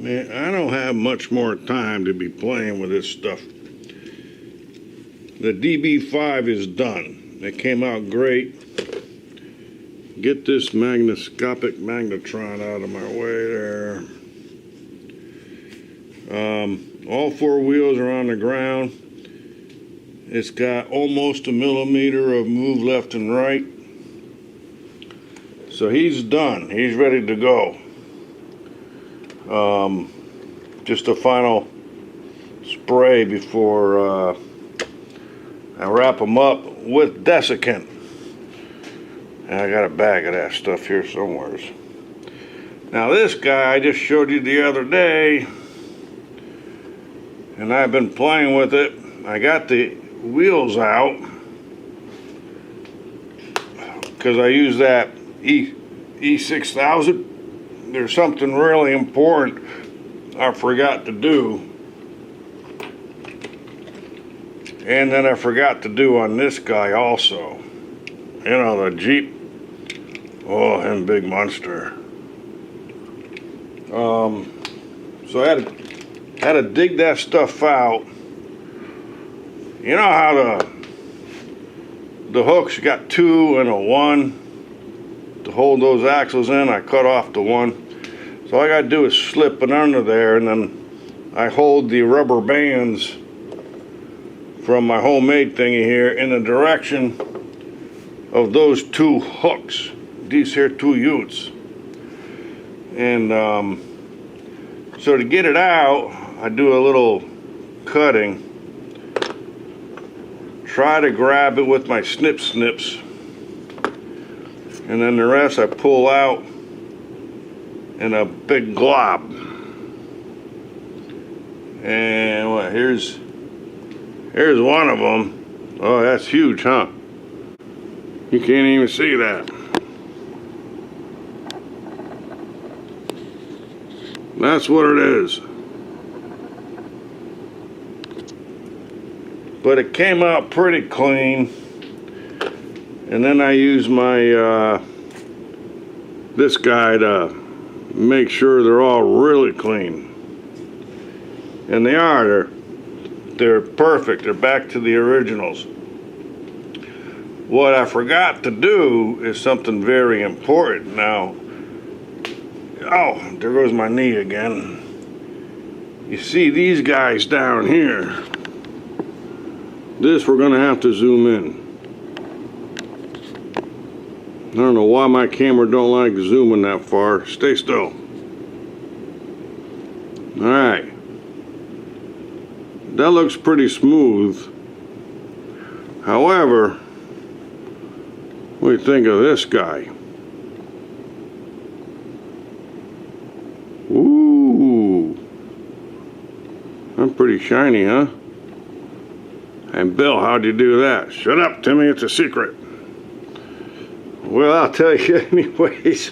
Man, I don't have much more time to be playing with this stuff. The DB5 is done. It came out great. Get this magnetoscopic magnetron out of my way there. All four wheels are on the ground. It's got almost a millimeter of move left and right. So he's done. He's ready to go. Just a final spray before I wrap them up with desiccant. And I got a bag of that stuff here somewhere. Now this guy I just showed you the other day, and I've been playing with it. I got the wheels out because I use that E6000. There's something really important I forgot to do, and then I forgot to do on this guy also. You know, the Jeep. Oh, and big monster. So I had to dig that stuff out. You know how the hooks, you got 2 and a 1 to hold those axles in. I cut off the 1. So all I gotta do is slip it under there, and then I hold the rubber bands from my homemade thingy here in the direction of those 2 hooks, these here 2 utes. And so to get it out, I do a little cutting, try to grab it with my snips, and then the rest I pull out in a big glob. And what, here's one of them. Oh, that's huge, huh? You can't even see that. That's what it is. But it came out pretty clean. And then I use my this guy to make sure they're all really clean. And they are. They're perfect. They're back to the originals. What I forgot to do is something very important. Now, oh, there goes my knee again. You see these guys down here. This we're gonna have to zoom in. I don't know why my camera don't like zooming that far. Stay still. All right. That looks pretty smooth. However, what do you think of this guy? Ooh. I'm pretty shiny, huh? And Bill, how'd you do that? Shut up, Timmy, it's a secret. Well, I'll tell you anyways.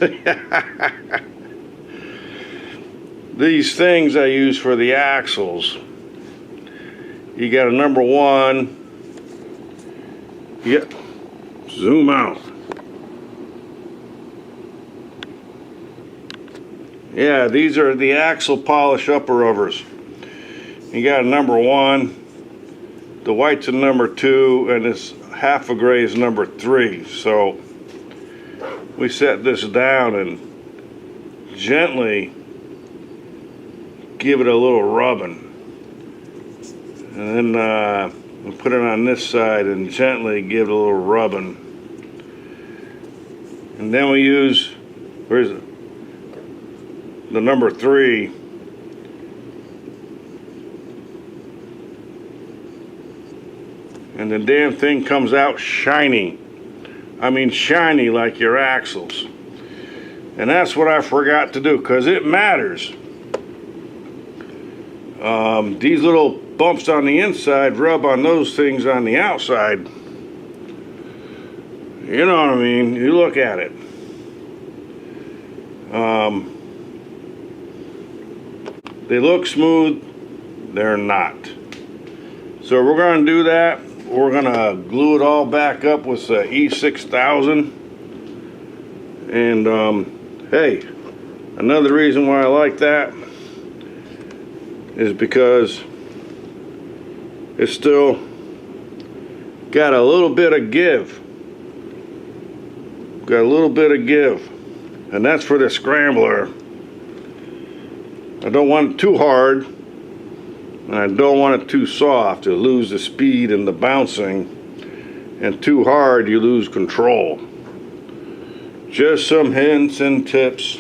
These things I use for the axles. You got a number 1. Yep. Zoom out. Yeah, these are the axle polish upper rubbers. You got a number 1. The white's a number 2, and this half a gray is number 3. So we set this down and gently give it a little rubbing. And then we put it on this side and gently give it a little rubbing. And then we use, where's it? The number 3. And the damn thing comes out shiny. I mean shiny like your axles. And that's what I forgot to do, because it matters. These little bumps on the inside rub on those things on the outside. You know what I mean? You look at it. They look smooth, they're not. So we're going to do that. We're going to glue it all back up with the E6000. And hey, another reason why I like that, is because it's still got a little bit of give. Got a little bit of give. And that's for the scrambler. I don't want it too hard, and I don't want it too soft to lose the speed and the bouncing. And too hard, you lose control. Just some hints and tips.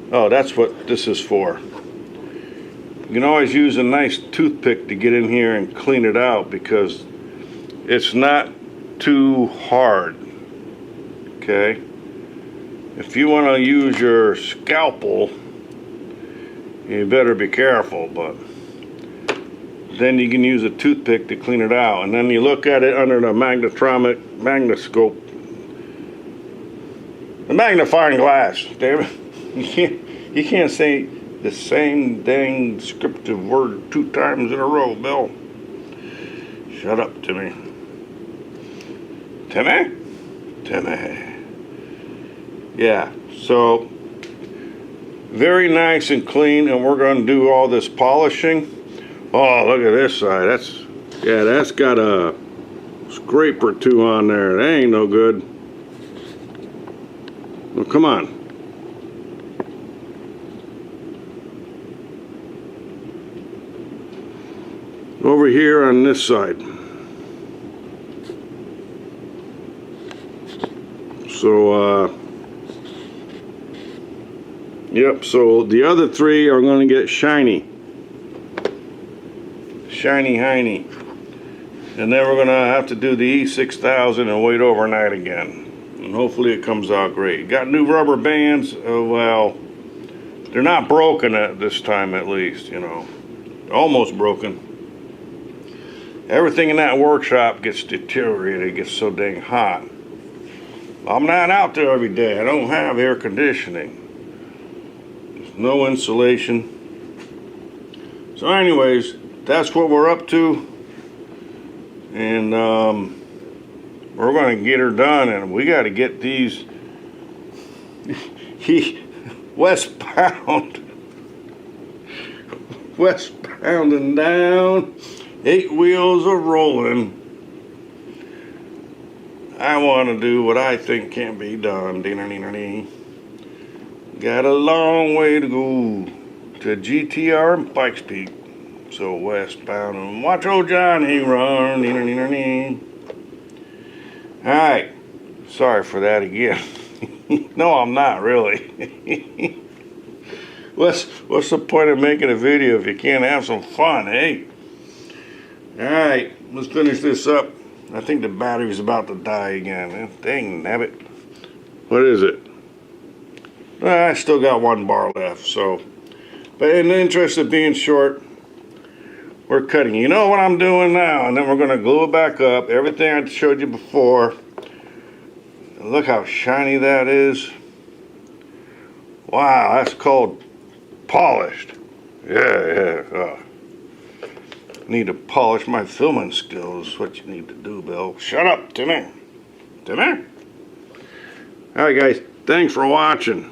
Oh, that's what this is for. You can always use a nice toothpick to get in here and clean it out because it's not too hard. Okay? If you want to use your scalpel, you better be careful, but then you can use a toothpick to clean it out. And then you look at it under the magnascope. The magnifying glass, damn it. You can't say the same dang descriptive word 2 times in a row, Bill. Shut up, Timmy. Timmy? Timmy. Yeah, so very nice and clean, and we're going to do all this polishing. Oh, look at this side. That's got a scrape or 2 on there. That ain't no good. Well, come on. Over here on this side. So, yep, so the other 3 are going to get shiny. Shiny hiney. And then we're going to have to do the E6000 and wait overnight again. And hopefully it comes out great. Got new rubber bands. Well, they're not broken at this time, at least, you know. Almost broken. Everything in that workshop gets deteriorated. It gets so dang hot. I'm not out there every day. I don't have air conditioning. There's no insulation. So anyways, that's what we're up to. And we're going to get her done. And we got to get these westbound and down. 8 wheels are rolling. I want to do what I think can be done. Got a long way to go to GTR and Pikes Peak. So westbound and watch old Johnny run. Alright. Sorry for that again. No, I'm not really. What's the point of making a video if you can't have some fun, eh? Alright, let's finish this up. I think the battery's about to die again. Dang nabbit. What is it? I still got 1 bar left, so. But in the interest of being short, we're cutting. You know what I'm doing now, and then we're going to glue it back up. Everything I showed you before. Look how shiny that is. Wow, that's called polished. Yeah. Need to polish my filming skills. Is what you need to do, Bill. Shut up, Timmy. Timmy? Alright, guys. Thanks for watching.